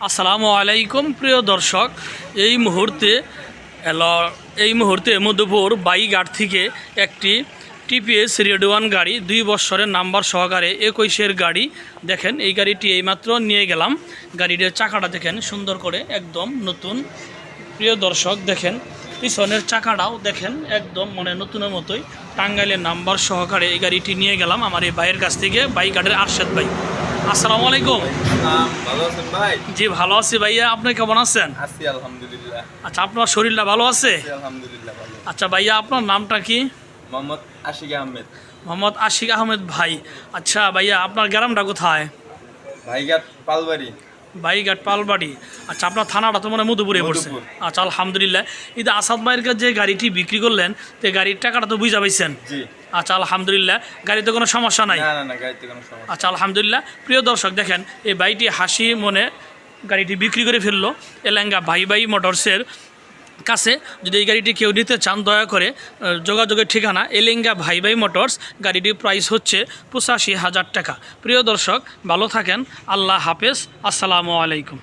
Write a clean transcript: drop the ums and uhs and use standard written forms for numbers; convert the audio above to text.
আসসালামু আলাইকুম প্রিয় দর্শক, এই মুহূর্তে মধুপুর বাইঘাট থেকে একটি টিপিএস রেড ওয়ান গাড়ি 2 বছরের নাম্বার সহকারে 21-এর গাড়ি দেখেন। এই গাড়িটি এইমাত্র নিয়ে গেলাম। গাড়িটির চাকাটা দেখেন সুন্দর করে, একদম নতুন। প্রিয় দর্শক দেখেন, পিছনের চাকাটাও দেখেন একদম নতুনের মতোই। টাঙ্গাইলের নাম্বার সহকারে এই গাড়িটি নিয়ে গেলাম আমার এই ভাইয়ের কাছ থেকে, বাইঘাটের আরশাদ ভাই। আসসালামু আলাইকুম। ভালো আছেন ভাই? জি ভালো আছি ভাইয়া, আপনি কেমন আছেন? আছি আলহামদুলিল্লাহ। আচ্ছা, আপনার শরীরটা ভালো আছে? আলহামদুলিল্লাহ ভালো। আচ্ছা ভাইয়া, আপনার নামটা কি? মোহাম্মদ আশিক আহমেদ। মোহাম্মদ আশিক আহমেদ ভাই। আচ্ছা ভাইয়া, আপনার গ্রামটা কোথায়? ভাইঘাট পালবাড়ি। বাইঘাট পালবাড়ি। আচ্ছা, আপনার থানাটা তো মধুপুরে পড়ছে। মধুপুর। আচ্ছা আলহামদুলিল্লাহ। এটা আসাদ ভাইয়ের কাছে যে গাড়িটি বিক্রি করলেন, তো গাড়ির টাকাটা তো বুঝা পাইছেন? জি। আচ্ছা আলহামদুলিল্লাহ, গাড়িতে কোনো সমস্যা নাই? না গাড়িতে কোনো সমস্যা। আচ্ছা আলহামদুলিল্লাহ। প্রিয় দর্শক দেখেন, এই বাইটি হাসি মনে গাড়িটি বিক্রি করে ফেললো এলেঙ্গা ভাই মোটরসের কাছে। যদি এই গাড়িটি কেউ নিতে চান, দয়া করে যোগাযোগের ঠিকানা এলেঙ্গা ভাই মোটরস। গাড়িটির প্রাইস হচ্ছে 85,000 টাকা। প্রিয় দর্শক, ভালো থাকেন, আল্লাহ হাফেজ, আসসালামু আলাইকুম।